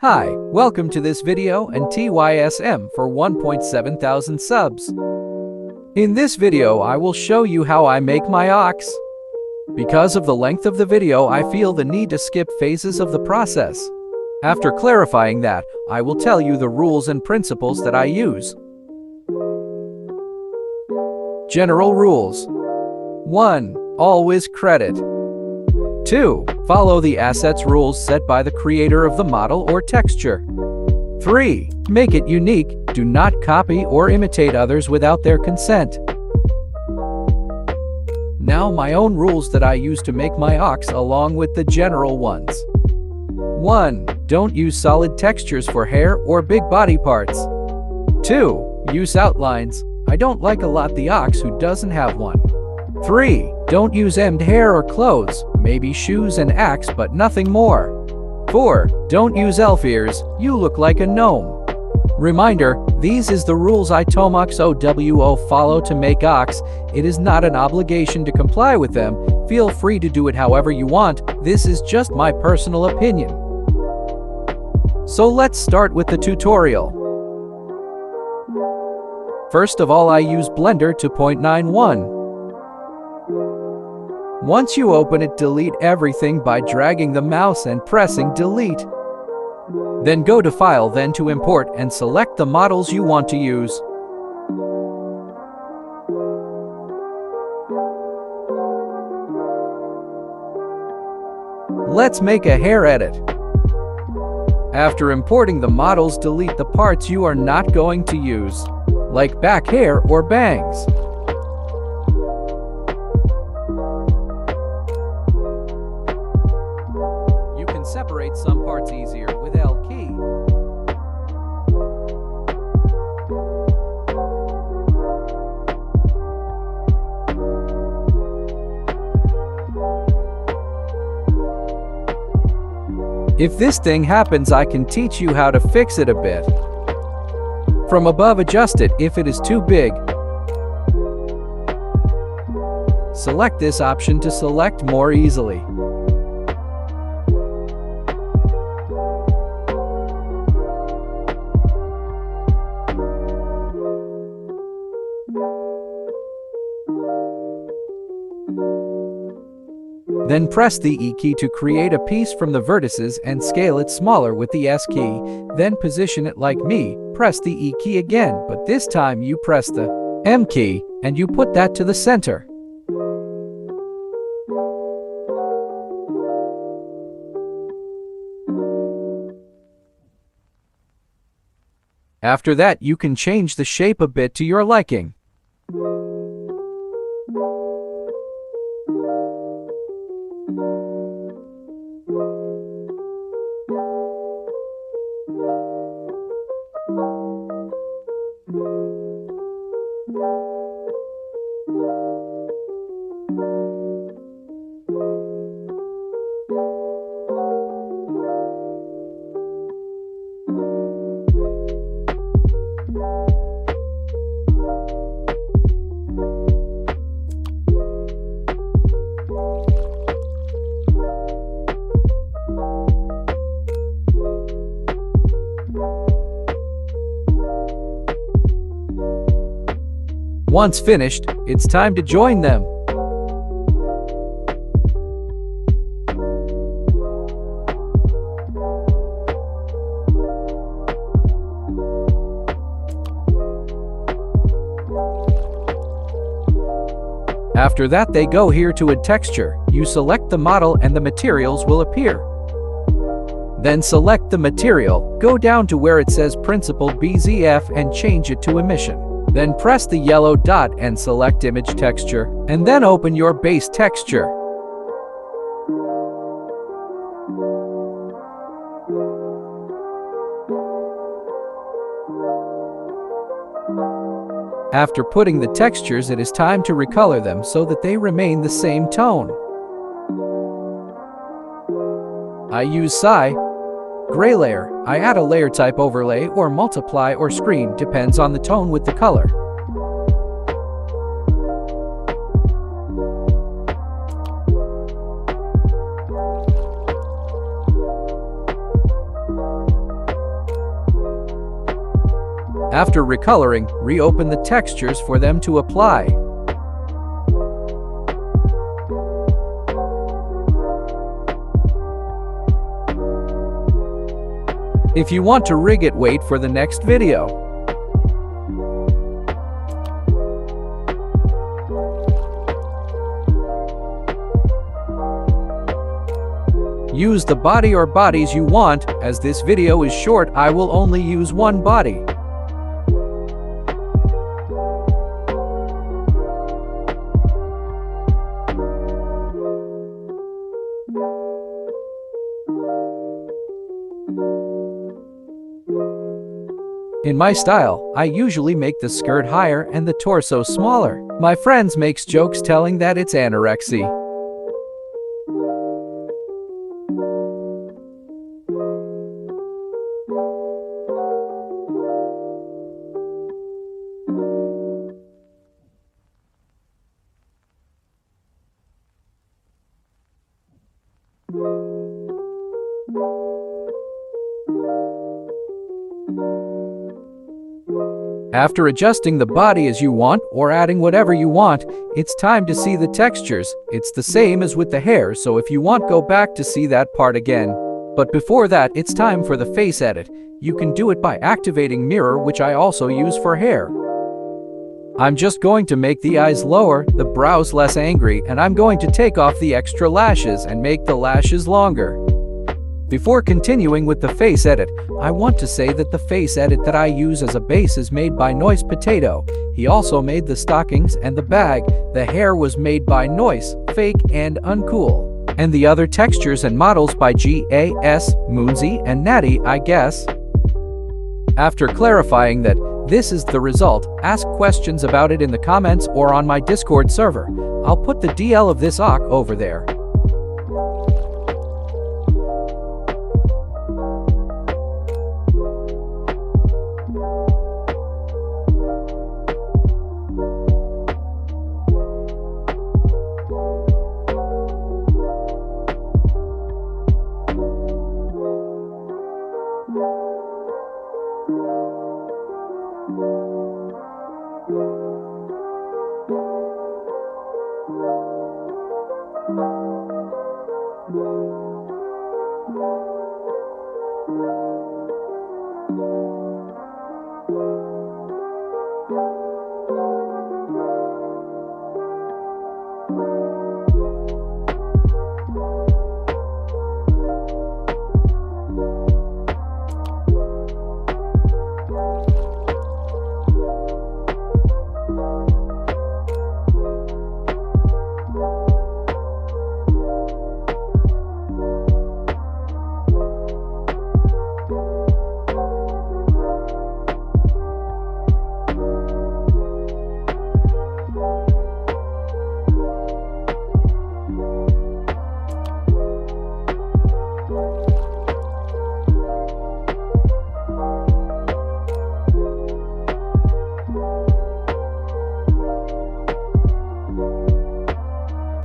Hi, welcome to this video and TYSM for 1.7 thousand subs. In this video I will show you how I make my ox. Because of the length of the video I feel the need to skip phases of the process. After clarifying that, I will tell you the rules and principles that I use. General rules. 1. Always credit. 2. Follow the assets rules set by the creator of the model or texture. 3. Make it unique. Do not copy or imitate others without their consent. Now my own rules that I use to make my ox along with the general ones. 1. Don't use solid textures for hair or big body parts. 2. Use outlines. I don't like a lot the ox who doesn't have one. 3. Don't use emmed hair or clothes, maybe shoes and axe but nothing more. 4. Don't use elf ears, you look like a gnome. Reminder, these is the rules I Tomuu follow to make ox. It is not an obligation to comply with them, feel free to do it however you want, this is just my personal opinion. So let's start with the tutorial. First of all I use Blender 2.91. Once you open it, delete everything by dragging the mouse and pressing delete. Then go to File, then to Import and select the models you want to use. Let's make a hair edit. After importing the models, delete the parts you are not going to use, like back hair or bangs. Separate some parts easier with L key. If this thing happens, I can teach you how to fix it a bit. From above, adjust it if it is too big. Select this option to select more easily. Then press the E key to create a piece from the vertices and scale it smaller with the S key, then position it like me, press the E key again, but this time you press the M key, and you put that to the center. After that you can change the shape a bit to your liking. Once finished, it's time to join them. After that they go here to add texture. You select the model and the materials will appear. Then select the material, go down to where it says Principled BZF and change it to Emission. Then press the yellow dot and select Image Texture, and then open your base texture. After putting the textures, it is time to recolor them so that they remain the same tone. I use Gray layer. I add a layer type overlay or multiply or screen, depends on the tone with the color. After recoloring, reopen the textures for them to apply. If you want to rig it, wait for the next video. Use the body or bodies you want. As this video is short, I will only use one body. In my style, I usually make the skirt higher and the torso smaller. My friends makes jokes telling that it's anorexia. After adjusting the body as you want or adding whatever you want, it's time to see the textures. It's the same as with the hair, so if you want, go back to see that part again. But before that, it's time for the face edit. You can do it by activating mirror, which I also use for hair. I'm just going to make the eyes lower, the brows less angry, and I'm going to take off the extra lashes and make the lashes longer. Before continuing with the face edit, I want to say that the face edit that I use as a base is made by Noice Potato. He also made the stockings and the bag. The hair was made by Noice, Fake, and Uncool. And the other textures and models by G.A.S, Moonzie, and Naddy, I guess. After clarifying that this is the result, ask questions about it in the comments or on my Discord server. I'll put the DL of this OC over there.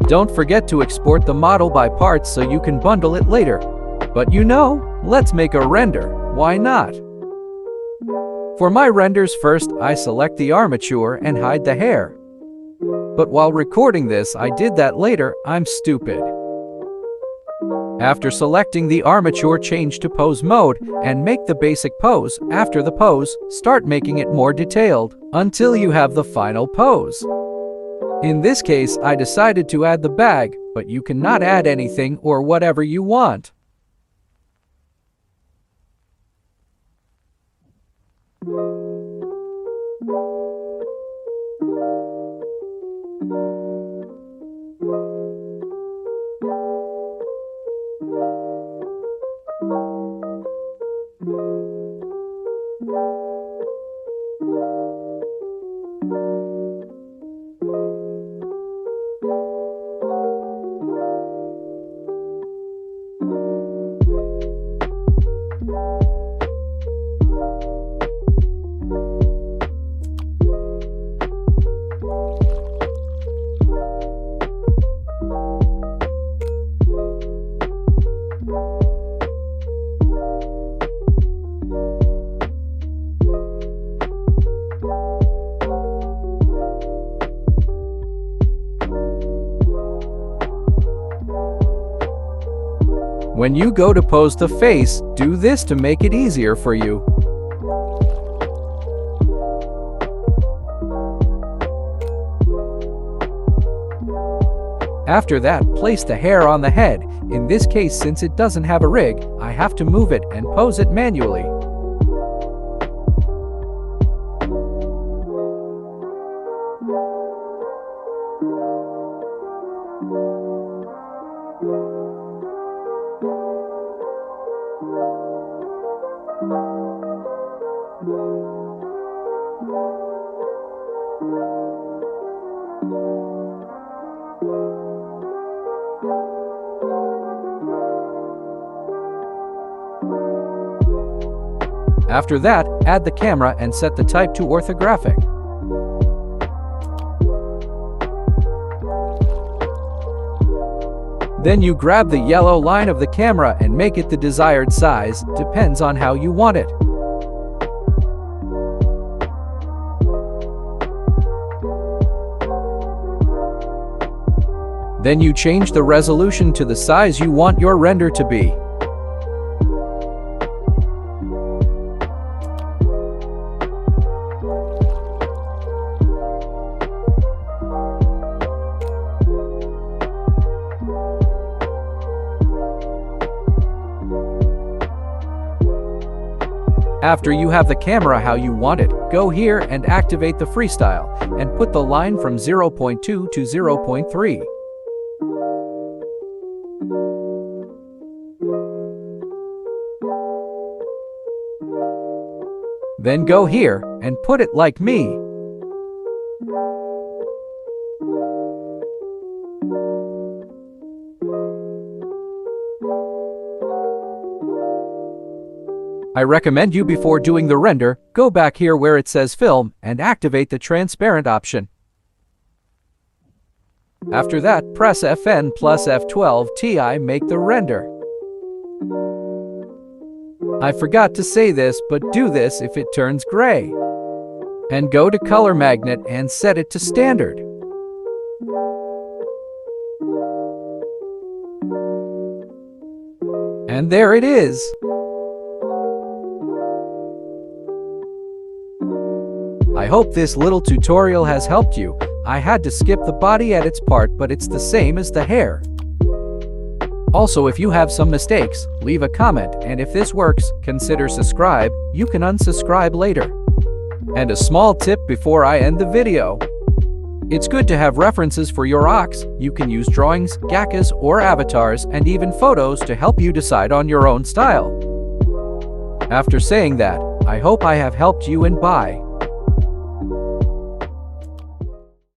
Don't forget to export the model by parts so you can bundle it later. But let's make a render, why not? For my renders, first I select the armature and hide the hair. But while recording this, I did that later, I'm stupid. After selecting the armature, change to pose mode and make the basic pose. After the pose, start making it more detailed until you have the final pose. In this case, I decided to add the bag, but you cannot add anything or whatever you want. When you go to pose the face, do this to make it easier for you. After that, place the hair on the head. In this case, since it doesn't have a rig, I have to move it and pose it manually. After that, add the camera and set the type to orthographic. Then you grab the yellow line of the camera and make it the desired size, depends on how you want it. Then you change the resolution to the size you want your render to be. After you have the camera how you want it, go here and activate the freestyle, and put the line from 0.2 to 0.3. Then go here, and put it like me. I recommend you before doing the render, go back here where it says film and activate the transparent option. After that, press Fn plus F12 make the render. I forgot to say this, but do this if it turns gray. And go to color magnet and set it to standard. And there it is. I hope this little tutorial has helped you. I had to skip the body edits part, but it's the same as the hair. Also, if you have some mistakes, leave a comment, and if this works, consider subscribe. You can unsubscribe later. And a small tip before I end the video. It's good to have references for your ox. You can use drawings, G.A.S, or avatars, and even photos to help you decide on your own style. After saying that, I hope I have helped you, and bye.